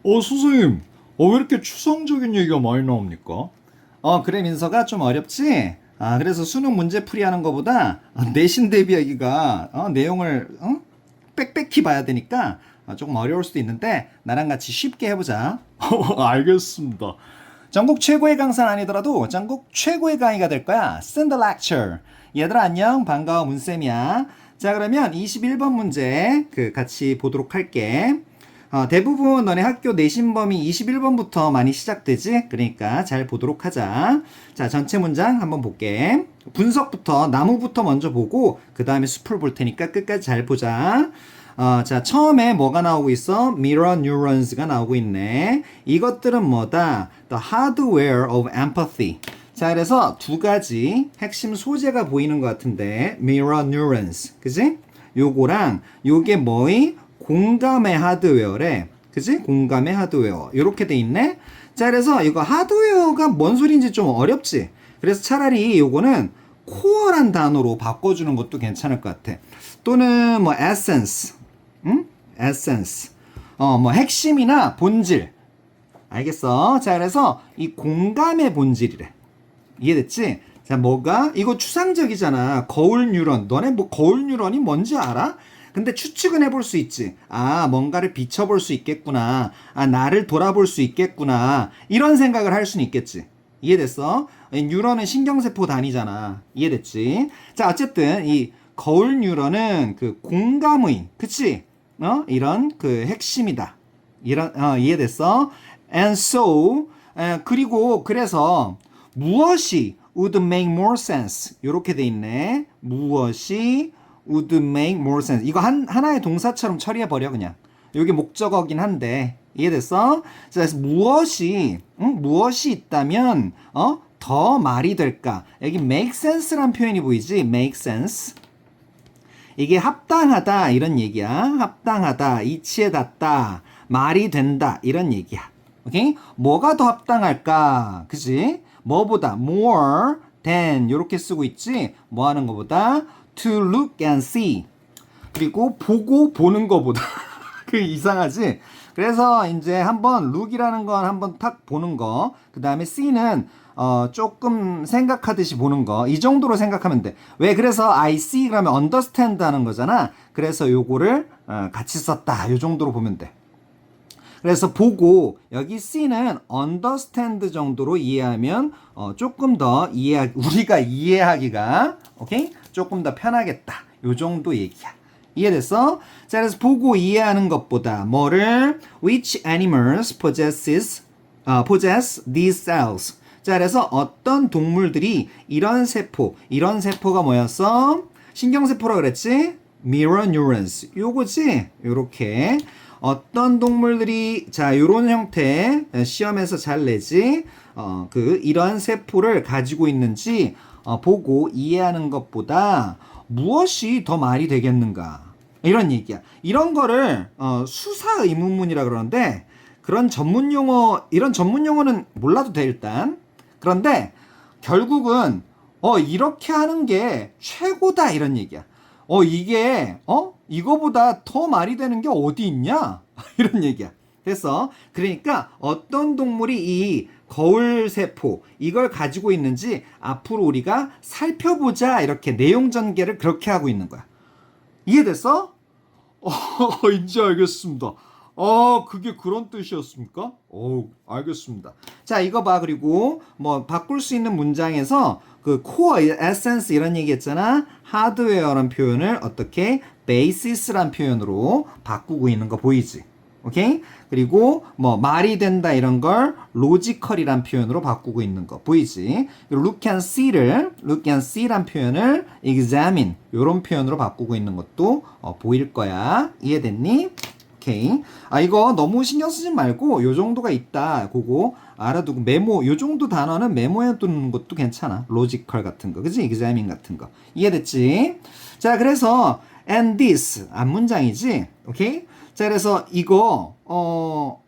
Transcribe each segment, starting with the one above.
선생님, 왜 이렇게 추상적인 얘기가 많이 나옵니까? 그래, 민서가 좀 어렵지? 그래서 수능 문제 풀이하는 것보다 내신 대비하기가 내용을 빽빽히 봐야 되니까 조금 어려울 수도 있는데 나랑 같이 쉽게 해보자. 알겠습니다. 전국 최고의 강사는 아니더라도 전국 최고의 강의가 될 거야. Send the lecture. 얘들아 안녕, 반가워, 문쌤이야. 자, 그러면 21번 문제 같이 보도록 할게. 대부분 너네 학교 내신 범위 21번부터 많이 시작되지? 그러니까 잘 보도록 하자. 자, 전체 문장 한번 볼게. 분석부터, 나무부터 먼저 보고, 그 다음에 숲을 볼 테니까 끝까지 잘 보자. 자, 처음에 뭐가 나오고 있어? Mirror neurons가 나오고 있네. 이것들은 뭐다? The hardware of empathy. 자, 그래서 두 가지 핵심 소재가 보이는 것 같은데, Mirror neurons. 그지? 요거랑, 요게 뭐이? 공감의 하드웨어래. 그지? 공감의 하드웨어. 요렇게 돼 있네. 자, 그래서 이거 하드웨어가 뭔 소리인지 좀 어렵지? 그래서 차라리 요거는 코어란 단어로 바꿔주는 것도 괜찮을 것 같아. 또는 뭐 essence. essence. 뭐 핵심이나 본질. 알겠어? 자, 그래서 이 공감의 본질이래. 이해됐지? 자, 뭐가? 이거 추상적이잖아. 거울 뉴런. 너네 뭐 거울 뉴런이 뭔지 알아? 근데 추측은 해볼 수 있지. 뭔가를 비춰볼 수 있겠구나. 나를 돌아볼 수 있겠구나. 이런 생각을 할 수는 있겠지. 이해됐어? 뉴런은 신경세포 단위잖아. 이해됐지? 자, 어쨌든 이 거울 뉴런은 그 공감의, 그치? 이런 그 핵심이다. 이해됐어? And so, 그리고 그래서 무엇이 would make more sense. 요렇게 돼 있네. 무엇이 would make more sense. 이거 하나의 동사처럼 처리해버려, 그냥. 이게 목적어긴 한데. 이해됐어? 자, 그래서 무엇이 있다면, 더 말이 될까? 여기 make sense란 표현이 보이지? make sense. 이게 합당하다, 이런 얘기야. 합당하다, 이치에 닿다, 말이 된다, 이런 얘기야. 오케이? 뭐가 더 합당할까? 그지? 뭐보다, more than, 요렇게 쓰고 있지? 뭐 하는 것보다? to look and see. 그리고 보고 보는 거보다. 그 이상하지? 그래서 이제 한번 look이라는 건 한번 탁 보는 거. 그 다음에 see는 조금 생각하듯이 보는 거. 이 정도로 생각하면 돼. 왜? 그래서 I see 그러면 understand 하는 거잖아. 그래서 요거를 같이 썼다. 요 정도로 보면 돼. 그래서 보고 여기 C는 understand 정도로 이해하면 조금 더 우리가 이해하기가 오케이? 조금 더 편하겠다. 요 정도 얘기야. 이해됐어? 자, 그래서 보고 이해하는 것보다 뭐를 which animals possess these cells. 자, 그래서 어떤 동물들이 이런 세포가 뭐였어? 신경세포라 그랬지? mirror neurons. 요거지? 요렇게. 어떤 동물들이 자 요런 형태 시험에서 잘 내지 이러한 세포를 가지고 있는지 보고 이해하는 것보다 무엇이 더 말이 되겠는가 이런 얘기야. 이런 거를 수사 의문문이라 그러는데 이런 전문 용어는 몰라도 돼 일단. 그런데 결국은 이렇게 하는 게 최고다 이런 얘기야. 이게 이거보다 더 말이 되는 게 어디 있냐? 이런 얘기야. 됐어? 그러니까 어떤 동물이 이 거울세포 이걸 가지고 있는지 앞으로 우리가 살펴보자 이렇게 내용 전개를 그렇게 하고 있는 거야. 이해됐어? 이제 알겠습니다. 그게 그런 뜻이었습니까? 알겠습니다. 자, 이거 봐. 그리고 뭐 바꿀 수 있는 문장에서 그 코어, 에센스 이런 얘기 했잖아. 하드웨어란 표현을 어떻게 베이시스란 표현으로 바꾸고 있는 거 보이지? 오케이? 그리고 뭐 말이 된다 이런 걸 로지컬이란 표현으로 바꾸고 있는 거 보이지? look and see란 표현을 examine 요런 표현으로 바꾸고 있는 것도 보일 거야. 이해됐니? 오케이. 이거 너무 신경 쓰지 말고 요 정도가 있다. 그거 알아두고 메모 요 정도 단어는 메모해 두는 것도 괜찮아. 로지컬 같은 거. 그치? examine 같은 거. 이해됐지? 자, 그래서 and this 앞문장이지. 오케이? 자, 그래서 이거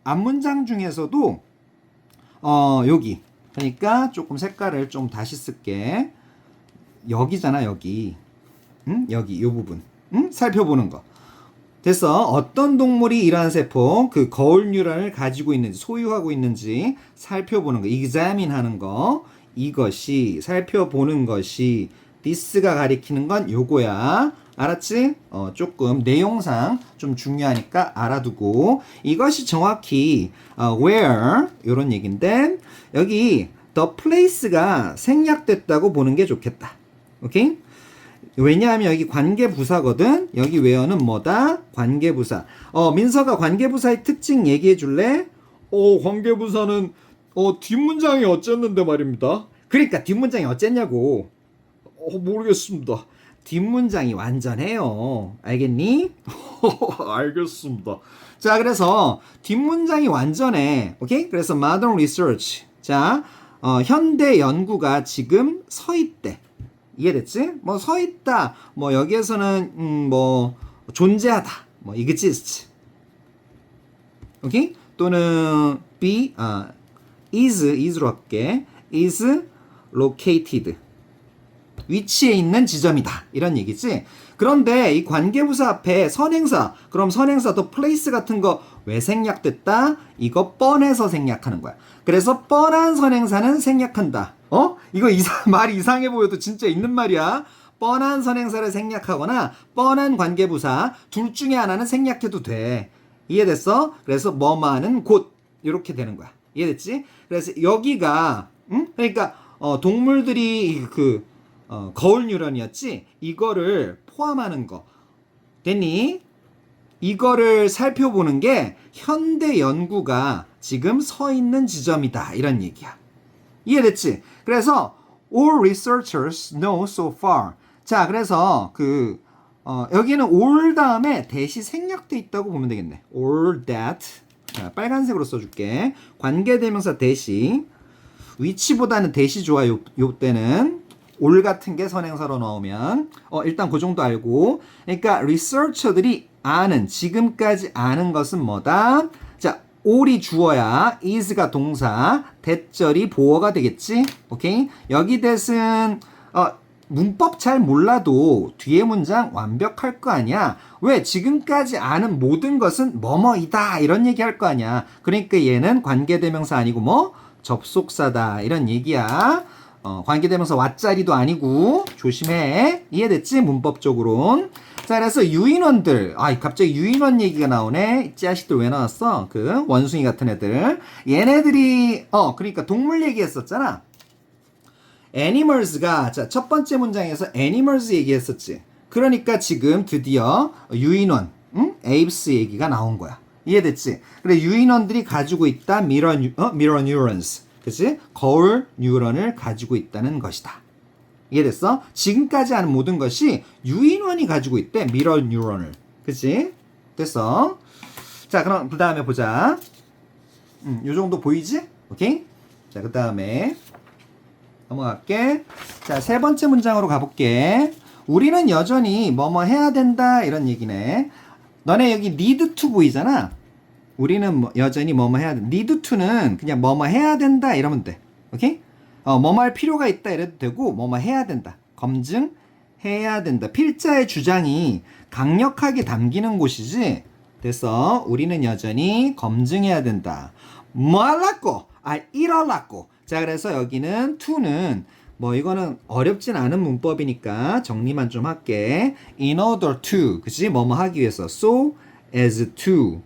앞문장 중에서도 여기. 그러니까 조금 색깔을 좀 다시 쓸게. 여기잖아, 여기. 응? 여기 요 부분. 응? 살펴보는 거. 됐어. 어떤 동물이 이러한 세포, 그 거울 뉴런을 가지고 있는지, 소유하고 있는지 살펴보는 거, examine 하는 거, 이것이, 살펴보는 것이, this가 가리키는 건 요거야. 알았지? 조금 내용상 좀 중요하니까 알아두고, 이것이 정확히 where 요런 얘기인데, 여기 the place가 생략됐다고 보는 게 좋겠다. 오케이? 왜냐하면 여기 관계부사거든. 여기 where는 뭐다? 관계부사. 민서가 관계부사의 특징 얘기해 줄래? 관계부사는 뒷문장이 어쨌는데 말입니다. 그러니까 뒷문장이 어쨌냐고. 모르겠습니다. 뒷문장이 완전해요. 알겠니? 알겠습니다. 자, 그래서 뒷문장이 완전해. 오케이? 그래서 modern research. 자, 현대 연구가 지금 서 있대. 이해됐지? 뭐 서 있다. 뭐 여기에서는 뭐 존재하다. 뭐 exist. 오케이? 또는 be is로 할게. is located. 위치에 있는 지점이다. 이런 얘기지. 그런데 이 관계부사 앞에 선행사, 그럼 선행사 더 place 같은 거 왜 생략됐다? 이거 뻔해서 생략하는 거야. 그래서 뻔한 선행사는 생략한다. 이거 말이 이상해 보여도 진짜 있는 말이야. 뻔한 선행사를 생략하거나 뻔한 관계부사 둘 중에 하나는 생략해도 돼. 이해됐어? 그래서 뭐뭐하는 곳 이렇게 되는 거야. 이해됐지? 그래서 여기가 그러니까 동물들이 거울 뉴런이었지? 이거를 포함하는 거. 됐니? 이거를 살펴보는 게 현대 연구가 지금 서 있는 지점이다. 이런 얘기야. 이해됐지? 그래서 all researchers know so far. 자, 그래서 여기는 all 다음에 that이 생략돼 있다고 보면 되겠네. all that. 자, 빨간색으로 써줄게. 관계대명사 that이 위치보다는 that이 좋아. 요 때는 올 같은 게 선행사로 나오면 일단 그 정도 알고. 그러니까 리서처들이 아는, 지금까지 아는 것은 뭐다? 자, all이 주어야 is가 동사, that절이 보어가 되겠지? 오케이? 여기 that은 문법 잘 몰라도 뒤에 문장 완벽할 거 아니야. 왜? 지금까지 아는 모든 것은 뭐뭐이다 이런 얘기 할 거 아니야. 그러니까 얘는 관계대명사 아니고 뭐? 접속사다 이런 얘기야. 관계대명사 왓자리도 아니고 조심해. 이해됐지? 문법적으로는. 자, 그래서 유인원들. 갑자기 유인원 얘기가 나오네. 이 자식들 왜 나왔어? 원숭이 같은 애들. 얘네들이 그러니까 동물 얘기했었잖아. animals가 자, 첫 번째 문장에서 animals 얘기했었지. 그러니까 지금 드디어 유인원, apes 얘기가 나온 거야. 이해됐지? 그래, 유인원들이 가지고 있다. mirror neurons. 그치? 거울 뉴런을 가지고 있다는 것이다. 이해됐어? 지금까지 하는 모든 것이 유인원이 가지고 있대. mirror neuron을. 그치? 됐어? 자, 그럼 그 다음에 보자. 요 정도 보이지? 오케이? 자, 그 다음에 넘어갈게. 자, 세 번째 문장으로 가볼게. 우리는 여전히 뭐뭐 해야 된다 이런 얘기네. 너네 여기 need to 보이잖아. 우리는 여전히 뭐뭐 해야 된다. need to는 그냥 뭐뭐 해야 된다 이러면 돼. 오케이? 뭐뭐 할 필요가 있다 이래도 되고 뭐뭐 해야 된다. 검증해야 된다. 필자의 주장이 강력하게 담기는 곳이지. 됐어. 우리는 여전히 검증해야 된다. 뭐 하려고? 이러려고. 자, 그래서 여기는 to는 뭐 이거는 어렵진 않은 문법이니까 정리만 좀 할게. in order to. 그치? 뭐뭐 하기 위해서. so as to.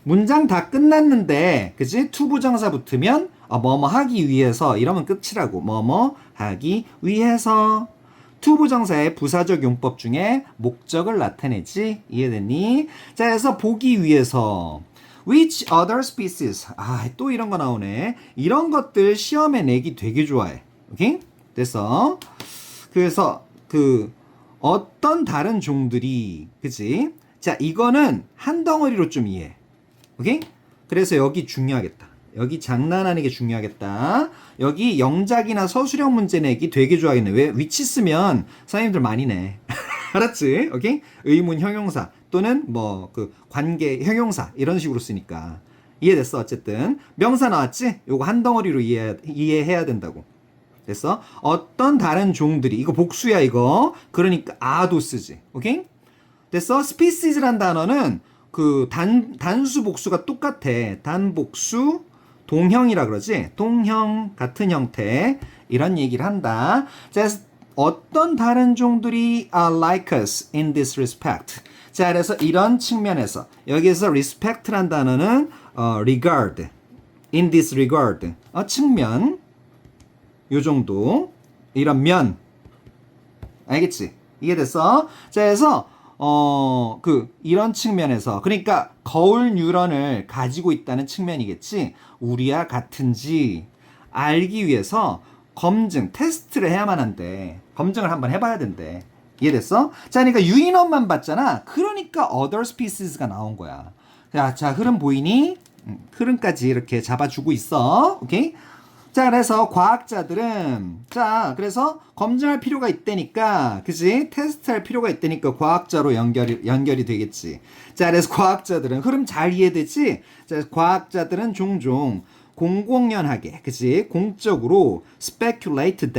문장 다 끝났는데, 그치? to 부정사 붙으면, 뭐뭐 하기 위해서, 이러면 끝이라고. 뭐뭐 하기 위해서. to 부정사의 부사적 용법 중에 목적을 나타내지. 이해됐니? 자, 그래서 보기 위해서. Which other species? 또 이런 거 나오네. 이런 것들 시험에 내기 되게 좋아해. 오케이? 됐어. 그래서, 어떤 다른 종들이, 그치? 자, 이거는 한 덩어리로 좀 이해해. 오케이? 그래서 여기 중요하겠다. 여기 장난하는 게 중요하겠다. 여기 영작이나 서술형 문제 내기 되게 좋아하겠네. 왜? 위치 쓰면 선생님들 많이 내. 알았지? 오케이? 의문 형용사 또는 관계 형용사 이런 식으로 쓰니까. 이해됐어? 어쨌든 명사 나왔지? 요거 한 덩어리로 이해해야 된다고. 됐어? 어떤 다른 종들이 이거 복수야 이거. 그러니까 아도 쓰지. 오케이? 됐어? species란 단어는 그 단수 복수가 똑같아. 단복수 동형이라 그러지. 동형 같은 형태 이런 얘기를 한다. 자, 어떤 다른 종들이 are like us in this respect. 자, 그래서 이런 측면에서 여기에서 respect란 단어는 regard, in this regard 측면 요 정도 이런 면 알겠지? 이해됐어? 자, 그래서 이런 측면에서 그러니까 거울 뉴런을 가지고 있다는 측면이겠지. 우리와 같은지 알기 위해서 검증, 테스트를 해야만 한대. 검증을 한번 해봐야 된대. 이해됐어? 자, 그러니까 유인원만 봤잖아. 그러니까 other species가 나온 거야. 자, 흐름 보이니? 흐름까지 이렇게 잡아주고 있어. 오케이? 자, 그래서 과학자들은 그래서 검증할 필요가 있다니까, 그지? 테스트할 필요가 있다니까 과학자로 연결이 되겠지. 자, 그래서 과학자들은 흐름 잘 이해되지? 자, 과학자들은 종종 공공연하게, 그지? 공적으로 speculate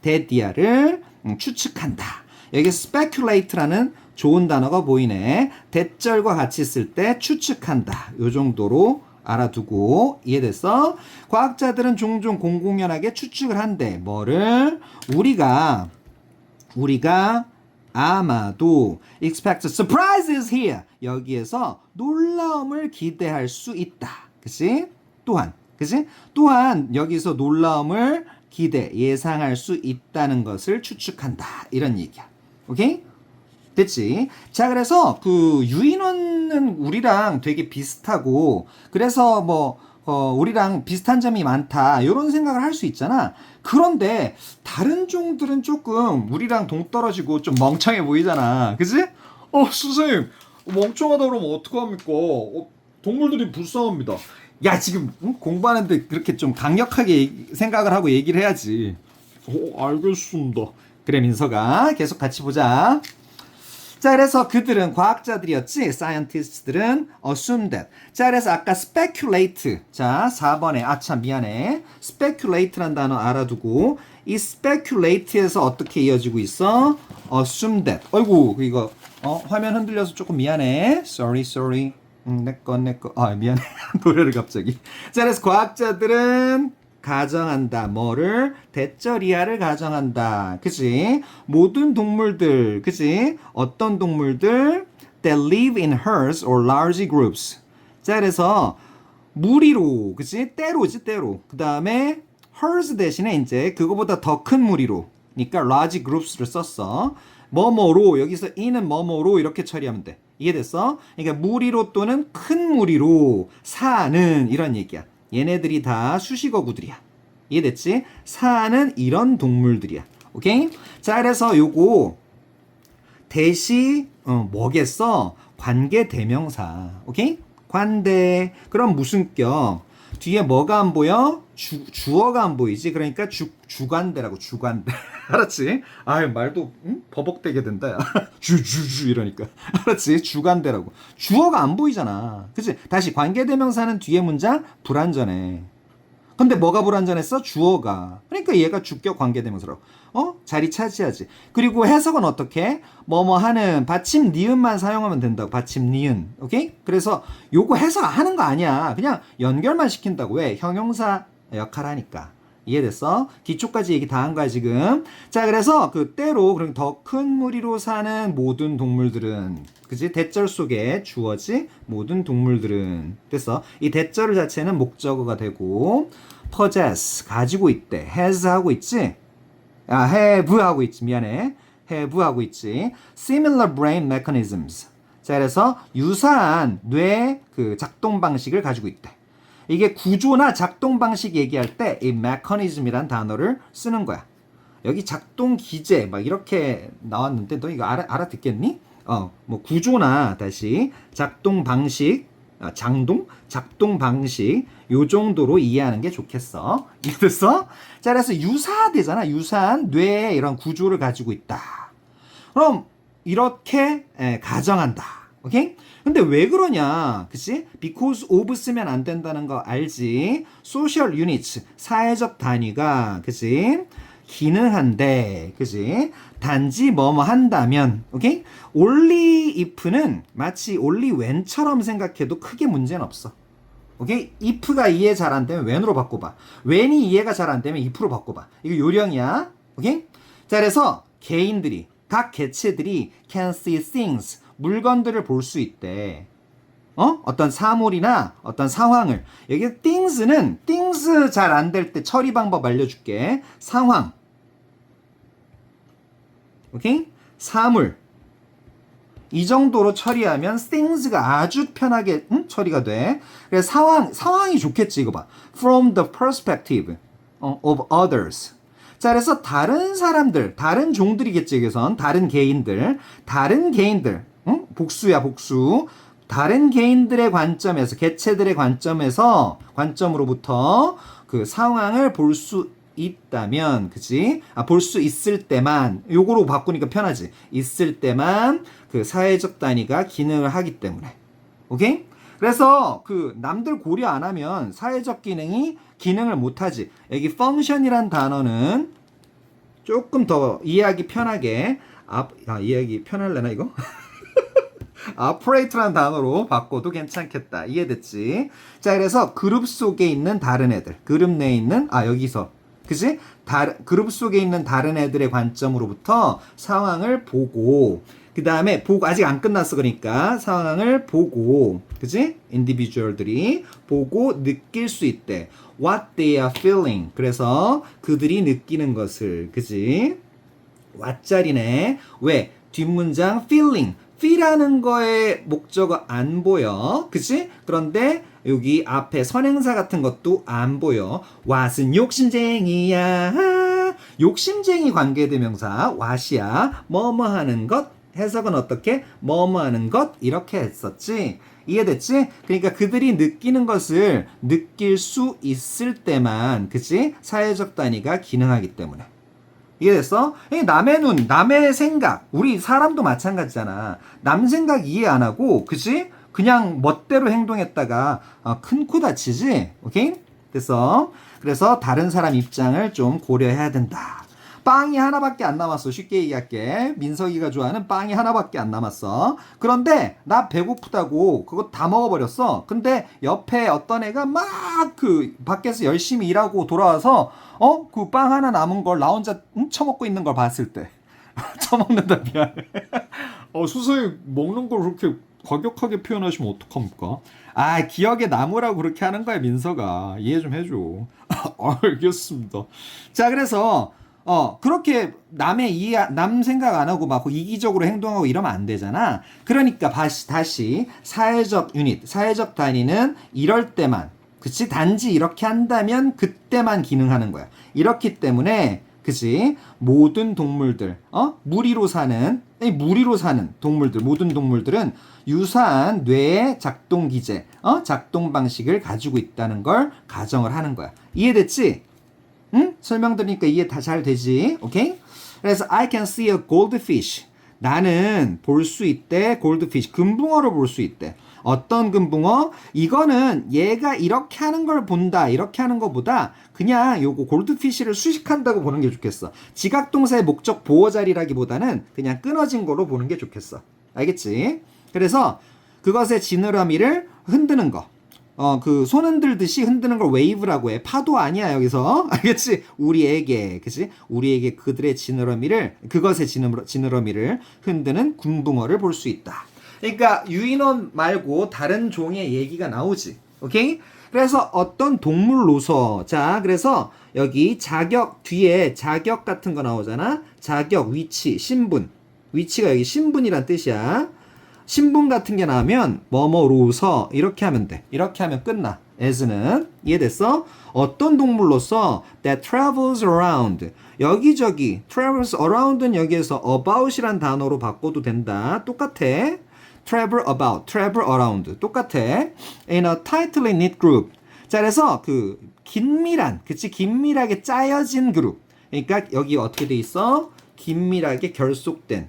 that을 추측한다. 여기 speculate라는 좋은 단어가 보이네. 대절과 같이 쓸 때 추측한다. 요 정도로 알아두고 이해됐어? 과학자들은 종종 공공연하게 추측을 한대. 뭐를? 우리가 아마도 expect surprises here. 여기에서 놀라움을 기대할 수 있다. 그치? 또한 여기서 놀라움을 예상할 수 있다는 것을 추측한다. 이런 얘기야. 오케이? 됐지? 자, 그래서 그 유인원은 우리랑 되게 비슷하고 그래서 우리랑 비슷한 점이 많다. 이런 생각을 할 수 있잖아. 그런데 다른 종들은 조금 우리랑 동떨어지고 좀 멍청해 보이잖아. 그치? 선생님, 멍청하다 그러면 어떡합니까? 동물들이 불쌍합니다. 야, 지금 공부하는데 그렇게 좀 강력하게 생각을 하고 얘기를 해야지. 알겠습니다. 그래, 민서가 계속 같이 보자. 자, 그래서 그들은 과학자들이었지. scientist들은 assume that. 자, 그래서 아까 speculate. 자, 4번에 미안해. speculate란 단어 알아두고 이 speculate에서 어떻게 이어지고 있어? assume that. 어이구, 이거 화면 흔들려서 조금 미안해. sorry. 내꺼. 미안해. 노래를 갑자기. 자, 그래서 과학자들은 가정한다. 뭐를? 대절이하를 가정한다. 그치? 모든 동물들. 그치? 어떤 동물들? That live in herds or large groups. 자, 그래서 무리로. 그치? 때로. 그 다음에 herds 대신에 이제 그거보다 더 큰 무리로. 그러니까 large groups를 썼어. 뭐뭐로. 여기서 in은 뭐뭐로 이렇게 처리하면 돼. 이해됐어? 그러니까 무리로 또는 큰 무리로 사는 이런 얘기야. 얘네들이 다 수식어구들이야. 이해됐지? 사는 이런 동물들이야. 오케이? 자, 그래서 요거 대시 뭐겠어? 관계대명사. 오케이? 관대. 그럼 무슨 격? 뒤에 뭐가 안 보여? 주어가 안 보이지? 그러니까 주관대라고. 주관대. 알았지? 말도 버벅대게 된다. 주주 이러니까. 알았지? 주관대라고. 주어가 안 보이잖아. 그치? 다시 관계대명사는 뒤에 문장 불완전해. 근데 뭐가 불완전했어? 주어가. 그러니까 얘가 주격 관계대명사라고. 자리 차지하지. 그리고 해석은 어떻게? 뭐뭐 하는 받침 니은만 사용하면 된다고. 받침 니은. 오케이? 그래서 요거 해석 하는 거 아니야. 그냥 연결만 시킨다고. 왜? 형용사 역할 하니까. 이해됐어? 기초까지 얘기 다 한 거야, 지금. 자, 그래서 때로, 그럼 더 큰 무리로 사는 모든 동물들은, 그지? 대절 속에 주어지 모든 동물들은. 됐어? 이 대절 자체는 목적어가 되고, possess, 가지고 있대. has 하고 있지? have 하고 있지. 미안해. have 하고 있지. similar brain mechanisms. 자, 그래서 유사한 뇌 작동 방식을 가지고 있대. 이게 구조나 작동 방식 얘기할 때 이 mechanism이란 단어를 쓰는 거야. 여기 작동 기제 막 이렇게 나왔는데 너 이거 알아듣겠니? 구조나 다시 작동 방식, 작동 방식 요 정도로 이해하는 게 좋겠어. 이해됐어? 자, 그래서 유사되잖아. 유사한 뇌의 이런 구조를 가지고 있다. 그럼 이렇게 가정한다. 오케이? 근데 왜 그러냐? 그치? because of 쓰면 안 된다는 거 알지? social units, 사회적 단위가, 그치? 기능한데, 그지? 단지 뭐뭐 한다면, 오케이? only if는 마치 only when처럼 생각해도 크게 문제는 없어. 오케이? if가 이해 잘 안 되면 when으로 바꿔봐. when이 이해가 잘 안 되면 if로 바꿔봐. 이거 요령이야. 오케이? 자, 그래서 개인들이, 각 개체들이 can see things, 물건들을 볼 수 있대. 어떤 사물이나 어떤 상황을. 여기 things는 things 잘 안 될 때 처리 방법 알려줄게. 상황. 오케이? 사물. 이 정도로 처리하면 things가 아주 편하게 처리가 돼. 그래서 상황이 좋겠지. 이거 봐. From the perspective of others. 자, 그래서 다른 사람들, 다른 종들이겠지. 여기선 다른 개인들, 복수야, 복수. 다른 개인들의 관점에서, 개체들의 관점으로부터 그 상황을 볼 수 있다면, 그치? 볼 수 있을 때만, 요거로 바꾸니까 편하지. 있을 때만 그 사회적 단위가 기능을 하기 때문에. 오케이? 그래서 그 남들 고려 안 하면 사회적 기능을 못 하지. 여기 function이란 단어는 조금 더 이해하기 편하게, 이해하기 편할래나, 이거? operate라는 단어로 바꿔도 괜찮겠다. 이해됐지? 자, 그래서 그룹 속에 있는 다른 애들, 그룹 내에 있는, 여기서, 그치? 그룹 속에 있는 다른 애들의 관점으로부터 상황을 보고, 그 다음에 보고, 아직 안 끝났어. 그러니까 상황을 보고, 그치? individual들이 보고 느낄 수 있대. what they are feeling. 그래서 그들이 느끼는 것을, 그치? what자리네. 왜? 뒷문장 feeling. feel하는 거에 목적어 안 보여. 그치? 그런데 여기 앞에 선행사 같은 것도 안 보여. what은 욕심쟁이야. 욕심쟁이 관계대명사 what이야. 뭐뭐 하는 것. 해석은 어떻게? 뭐뭐 하는 것. 이렇게 했었지. 이해됐지? 그러니까 그들이 느끼는 것을 느낄 수 있을 때만, 그치? 사회적 단위가 기능하기 때문에. 이해됐어? 남의 눈, 남의 생각, 우리 사람도 마찬가지잖아. 남 생각 이해 안 하고, 그치? 그냥 멋대로 행동했다가 큰 코 다치지? 오케이? 됐어? 그래서 다른 사람 입장을 좀 고려해야 된다. 빵이 하나밖에 안 남았어. 쉽게 얘기할게. 민석이가 좋아하는 빵이 하나밖에 안 남았어. 그런데 나 배고프다고 그거 다 먹어버렸어. 근데 옆에 어떤 애가 막 밖에서 열심히 일하고 돌아와서 그 빵 하나 남은 걸 나 혼자 처먹고 있는 걸 봤을 때 처먹는다. 미안해. 수사에 먹는 걸 그렇게 과격하게 표현하시면 어떡합니까? 기억에 남으라고 그렇게 하는 거야, 민서가. 이해 좀 해줘. 알겠습니다. 자, 그래서 그렇게 남 생각 안 하고 막 이기적으로 행동하고 이러면 안 되잖아. 그러니까 다시 사회적 유닛, 사회적 단위는 이럴 때만, 그치? 단지 이렇게 한다면 그때만 기능하는 거야. 이렇기 때문에, 그치? 모든 동물들, 무리로 사는 동물들, 모든 동물들은 유사한 뇌의 작동 기제, 작동 방식을 가지고 있다는 걸 가정을 하는 거야. 이해됐지? 응? 설명드리니까 이해 다 잘 되지? 오케이? 그래서 I can see a goldfish. 나는 볼 수 있대. goldfish. 금붕어를 볼 수 있대. 어떤 금붕어? 이거는 얘가 이렇게 하는 걸 본다. 이렇게 하는 것보다 그냥 요거 골드피쉬를 수식한다고 보는 게 좋겠어. 지각동사의 목적 보호 자리라기보다는 그냥 끊어진 거로 보는 게 좋겠어. 알겠지? 그래서 그것의 지느러미를 흔드는 거. 손 흔들듯이 흔드는 걸 웨이브라고 해. 파도 아니야, 여기서. 알겠지? 우리에게, 그치? 우리에게 그것의 지느러미를 흔드는 금붕어를 볼 수 있다. 그러니까 유인원 말고 다른 종의 얘기가 나오지. 오케이? 그래서 어떤 동물로서, 자, 그래서 여기 자격 뒤에 자격 같은 거 나오잖아. 자격, 위치, 신분. 위치가 여기 신분이란 뜻이야. 신분 같은 게 나오면 뭐뭐로서 이렇게 하면 돼. 이렇게 하면 끝나. as는 이해됐어? 어떤 동물로서 that travels around. 여기저기 travels around는 여기에서 about이란 단어로 바꿔도 된다. 똑같아. travel about, travel around 똑같아. in a tightly knit group. 자, 그래서 긴밀하게 짜여진 그룹. 그러니까 여기 어떻게 돼 있어? 긴밀하게 결속된.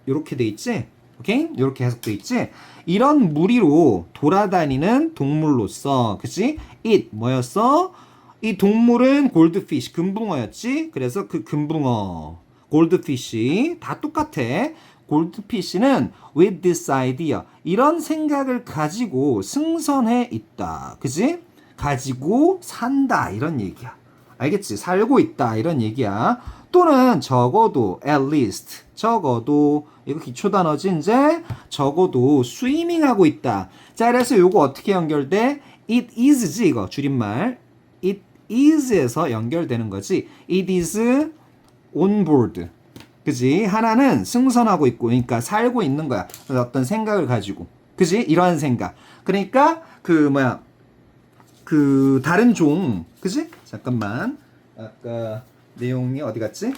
요렇게 돼 있지? 오케이? 요렇게 해석돼 있지? 이런 무리로 돌아다니는 동물로서, 그치? It, 뭐였어? 이 동물은 골드피쉬, 금붕어였지. 그래서 그 금붕어, 골드피쉬 다 똑같아. 골드피쉬는 with this idea, 이런 생각을 가지고 승선해 있다. 그지? 가지고 산다 이런 얘기야. 알겠지? 살고 있다 이런 얘기야. 또는 적어도 at least, 적어도 이거 기초 단어지 이제. 적어도 스위밍하고 있다. 자, 그래서 요거 어떻게 연결돼? it is지 이거 줄임말. it is에서 연결되는 거지. it is on board. 그지? 하나는 승선하고 있고, 그러니까 살고 있는 거야. 어떤 생각을 가지고. 그지? 이러한 생각. 그러니까 그 다른 종, 그지? 잠깐만. 아까 내용이 어디 갔지?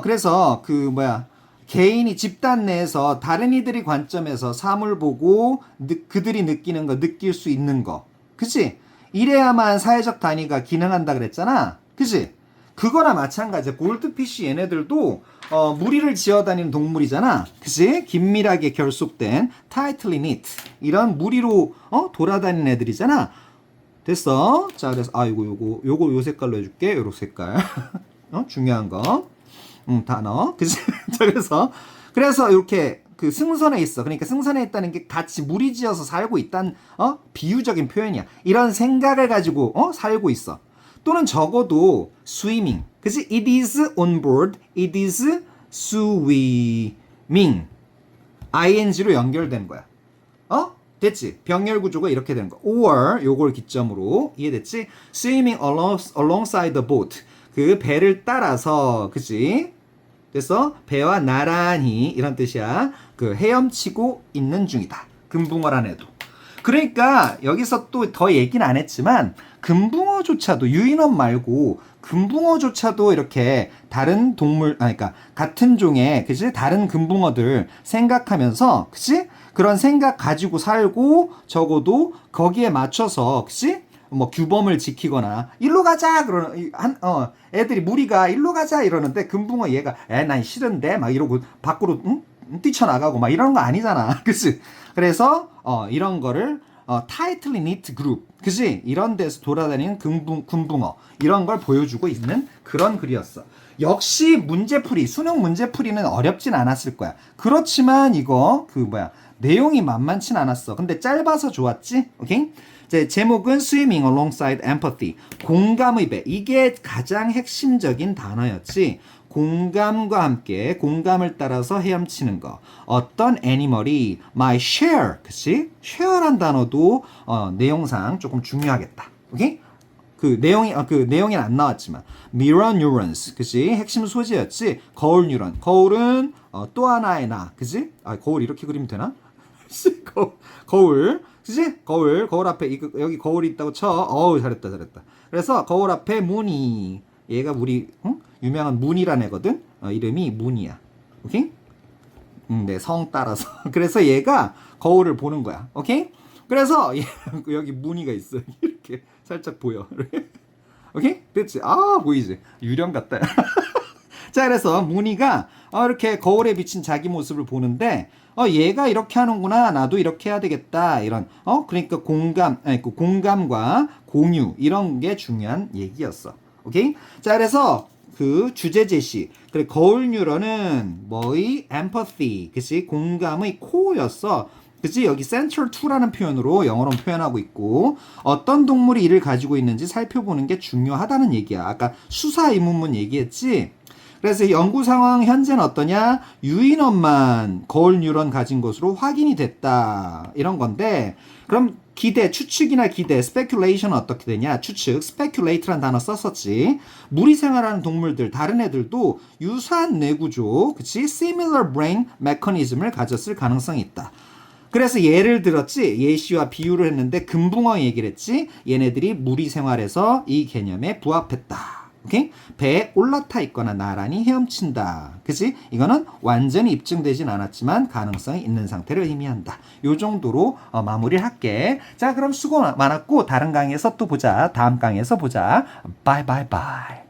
그래서 개인이 집단 내에서 다른 이들의 관점에서 사물 보고 그들이 느끼는 거, 느낄 수 있는 거. 그치? 이래야만 사회적 단위가 기능한다 그랬잖아. 그치? 그거나 마찬가지야. 골드피쉬 얘네들도 무리를 지어다니는 동물이잖아. 그치? 긴밀하게 결속된 tightly knit, 이런 무리로 돌아다니는 애들이잖아. 됐어? 자, 그래서 요거 요 색깔로 해줄게. 요런 색깔. 중요한 거. 단어. 그치? 자, 그래서 이렇게 그 승선에 있어. 그러니까 승선에 있다는 게 같이 무리지어서 살고 있다는 비유적인 표현이야. 이런 생각을 가지고 살고 있어. 또는 적어도 swimming. 그치? It is on board. It is swimming. ing로 연결된 거야. 됐지? 병렬 구조가 이렇게 되는 거. or 요걸 기점으로 이해됐지? swimming alongside the boat. 그 배를 따라서, 그치? 그래서 배와 나란히 이런 뜻이야. 그 헤엄치고 있는 중이다. 금붕어란 애도. 그러니까 여기서 또 더 얘기는 안 했지만 금붕어조차도, 유인원 말고 금붕어조차도 이렇게 다른 동물, 그러니까 같은 종의, 그치? 다른 금붕어들 생각하면서, 그치? 그런 생각 가지고 살고, 적어도 거기에 맞춰서, 그치? 규범을 지키거나 일로 가자 그러는 애들이 무리가 일로 가자 이러는데 금붕어 얘가 난 싫은데 막 이러고 밖으로 뛰쳐나가고 막 이런 거 아니잖아. 그치? 그래서 이런 거를 tightly knit group, 그치? 이런 데서 돌아다니는 금붕어, 이런 걸 보여주고 있는 그런 글이었어. 역시 문제풀이, 수능 문제풀이는 어렵진 않았을 거야. 그렇지만 이거 내용이 만만치 않았어. 근데 짧아서 좋았지? 오케이? 제목은 Swimming Alongside Empathy. 공감의 배. 이게 가장 핵심적인 단어였지. 공감과 함께, 공감을 따라서 헤엄치는 거. 어떤 애니멀이 my share, 그치? share란 단어도 내용상 조금 중요하겠다. 오케이? 그 내용이 안 나왔지만 mirror neurons, 그치? 핵심 소재였지. 거울 뉴런. 거울은 또 하나의 나, 그치? 거울 이렇게 그리면 되나? 거울, 그치? 거울 앞에 여기 거울이 있다고 쳐. 잘했다. 그래서 거울 앞에 문이, 얘가 우리 유명한 문이란 애거든. 이름이 문이야. 오케이? 네, 성 따라서. 그래서 얘가 거울을 보는 거야. 오케이? 그래서 여기 문이가 있어. 이렇게 살짝 보여. 오케이? 됐지? 보이지? 유령 같다. 자, 그래서 문이가 이렇게 거울에 비친 자기 모습을 보는데 얘가 이렇게 하는구나. 나도 이렇게 해야 되겠다. 이런 그러니까 공감과 공유, 이런 게 중요한 얘기였어. 오케이? 자, 그래서 그 주제 제시. 그래, 거울 뉴런은 뭐의 empathy, 그치? 공감의 코어였어. 그치? 여기 central to라는 표현으로 영어로 표현하고 있고, 어떤 동물이 이를 가지고 있는지 살펴보는 게 중요하다는 얘기야. 아까 수사 의문문 얘기했지? 그래서 연구 상황 현재는 어떠냐? 유인원만 거울 뉴런 가진 것으로 확인이 됐다. 이런 건데, 그럼 추측이나 기대, speculation은 어떻게 되냐? 추측, speculate란 단어 썼었지. 무리 생활하는 동물들, 다른 애들도 유사한 뇌구조, 그치? similar brain mechanism을 가졌을 가능성이 있다. 그래서 예를 들었지. 예시와 비유를 했는데 금붕어 얘기를 했지. 얘네들이 무리 생활에서 이 개념에 부합했다. 오케이? 배에 올라타 있거나 나란히 헤엄친다. 그치? 이거는 완전히 입증되진 않았지만 가능성이 있는 상태를 의미한다. 요 정도로 마무리를 할게. 자, 그럼 수고 많았고 다른 강의에서 또 보자. 다음 강의에서 보자. 바이바이바이.